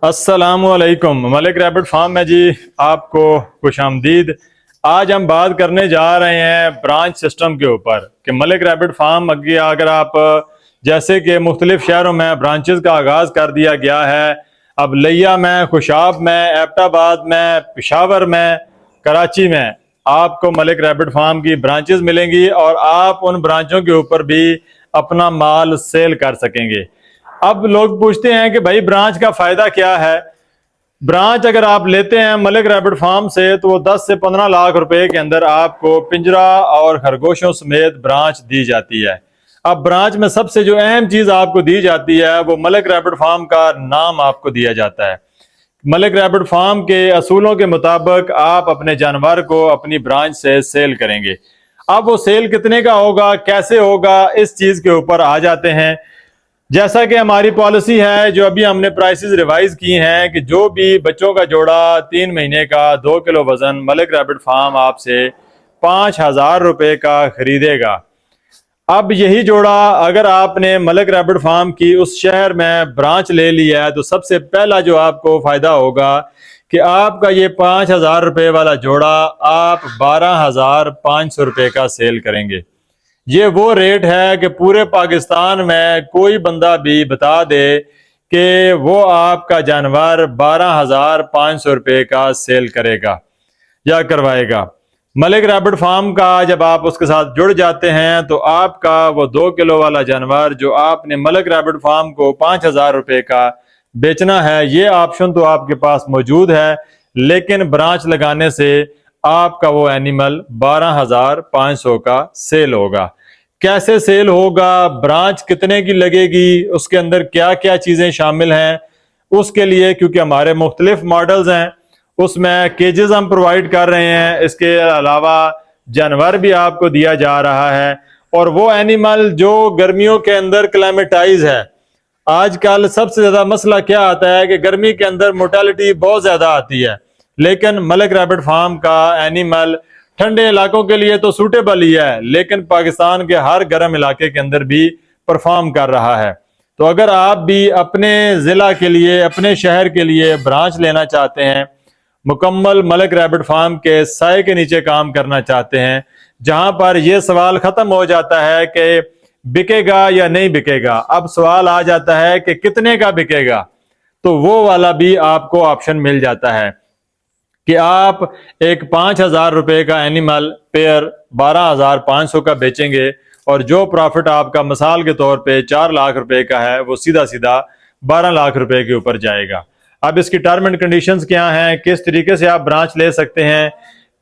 अस्सलामुअलैकुम। Malik rabbit farm में जी आपको खुशामदीद। आज हम बात करने जा रहे हैं ब्रांच सिस्टम के ऊपर कि मलिक रैबिट फार्म अगर आप जैसे कि मुख्तलिफ शहरों में ब्रांचेस का आगाज़ कर दिया गया है। अब लिया में, खुशाब में, एबटाबाद में, पेशावर में, कराची में आपको मलिक रैबिट फार्म की ब्रांचेस मिलेंगी और आप उन ब्रांचों के ऊपर भी अपना माल सेल कर सकेंगे। अब लोग पूछते हैं कि भाई ब्रांच का फायदा क्या है। ब्रांच अगर आप लेते हैं मलिक रैबिट फार्म से तो वो 10 से 15 लाख रुपए के अंदर आपको पिंजरा और खरगोशों समेत ब्रांच दी जाती है। अब ब्रांच में सबसे जो अहम चीज आपको दी जाती है वो मलिक रैबिट फार्म का नाम आपको दिया जाता है। मलिक रैबिट फार्म के असूलों के मुताबिक आप अपने जानवर को अपनी ब्रांच से सेल करेंगे। अब वो सेल कितने का होगा, कैसे होगा, इस चीज के ऊपर आ जाते हैं। जैसा कि हमारी पॉलिसी है, जो अभी हमने प्राइसेस रिवाइज की हैं, कि जो भी बच्चों का जोड़ा 3 महीने का 2 किलो वजन मलिक रैबिट फार्म आपसे 5,000 रुपए का खरीदेगा। अब यही जोड़ा अगर आपने मलिक रैबिट फार्म की उस शहर में ब्रांच ले लिया है तो सबसे पहला जो आपको फायदा होगा कि आपका ये 5,000 रुपए वाला जोड़ा आप 12,500 रुपए का सेल करेंगे। ये वो रेट है कि पूरे पाकिस्तान में कोई बंदा भी बता दे कि वो आपका जानवर 12,500 रुपये का सेल करेगा या करवाएगा। मलिक रैबिट फार्म का जब आप उसके साथ जुड़ जाते हैं तो आपका वो 2 किलो वाला जानवर जो आपने मलिक रैबिट फार्म को 5,000 रुपये का बेचना है, ये ऑप्शन तो आपके पास मौजूद है, लेकिन ब्रांच लगाने से आपका वो एनिमल 12,500 का सेल होगा। कैसे सेल होगा, ब्रांच कितने की लगेगी, उसके अंदर क्या क्या चीजें शामिल हैं, उसके लिए क्योंकि हमारे मुख्तलिफ मॉडल्स हैं उसमें केजेस हम प्रोवाइड कर रहे हैं। इसके अलावा जानवर भी आपको दिया जा रहा है और वो एनिमल जो गर्मियों के अंदर क्लाइमेटाइज है। आजकल सबसे ज्यादा मसला क्या आता है कि गर्मी के अंदर मोर्टेलिटी बहुत ज्यादा आती है, लेकिन मलिक रैबिट फार्म का एनिमल ठंडे इलाकों के लिए तो सूटेबल ही है, लेकिन पाकिस्तान के हर गर्म इलाके के अंदर भी परफॉर्म कर रहा है। तो अगर आप भी अपने जिला के लिए, अपने शहर के लिए ब्रांच लेना चाहते हैं, मुकम्मल मलिक रैबिट फार्म के साए के नीचे काम करना चाहते हैं, जहां पर यह सवाल खत्म हो जाता है कि बिकेगा या नहीं बिकेगा, अब सवाल आ जाता है कि कितने का बिकेगा, तो वो वाला भी आपको ऑप्शन मिल जाता है कि आप एक 5,000 रुपए का एनिमल पेयर 12,500 का बेचेंगे और जो प्रॉफिट आपका मिसाल के तौर पे 4 लाख रुपए का है वो सीधा सीधा 12 लाख रुपए के ऊपर जाएगा। अब इसकी टर्म एंड कंडीशंस क्या हैं, किस तरीके से आप ब्रांच ले सकते हैं,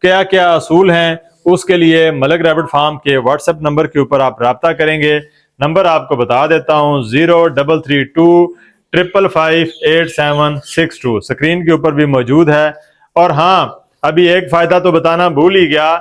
क्या क्या असूल हैं, उसके लिए मलिक रैबिट फार्म के व्हाट्सएप नंबर के ऊपर आप रब्ता करेंगे। नंबर आपको बता देता हूँ 0332555762, स्क्रीन के ऊपर भी मौजूद है। और हाँ, अभी एक फायदा तो बताना भूल ही गया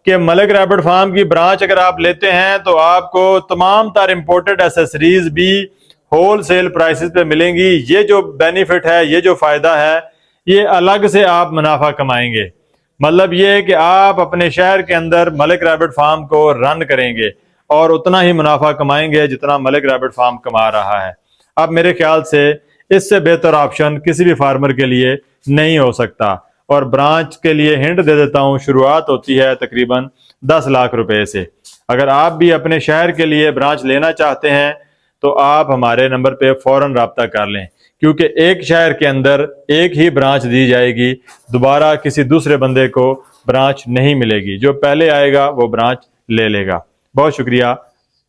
कि मलिक रैबिट फार्म की ब्रांच अगर आप लेते हैं तो आपको तमाम तार इंपोर्टेड एसेसरीज भी होल सेल प्राइसेस पे मिलेंगी। ये जो बेनिफिट है, ये जो फायदा है, ये अलग से आप मुनाफा कमाएंगे। मतलब ये है कि आप अपने शहर के अंदर मलिक रैबिट फार्म को रन करेंगे और उतना ही मुनाफा कमाएंगे जितना मलिक रैबिट फार्म कमा रहा है। अब मेरे ख्याल से इससे बेहतर ऑप्शन किसी भी फार्मर के लिए नहीं हो सकता। और ब्रांच के लिए हिंट दे देता हूं, शुरुआत होती है तकरीबन 10 लाख रुपए से। अगर आप भी अपने शहर के लिए ब्रांच लेना चाहते हैं तो आप हमारे नंबर पे फौरन रब्ता कर लें, क्योंकि एक शहर के अंदर एक ही ब्रांच दी जाएगी, दोबारा किसी दूसरे बंदे को ब्रांच नहीं मिलेगी। जो पहले आएगा वो ब्रांच ले लेगा। बहुत शुक्रिया,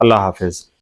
अल्लाह हाफिज।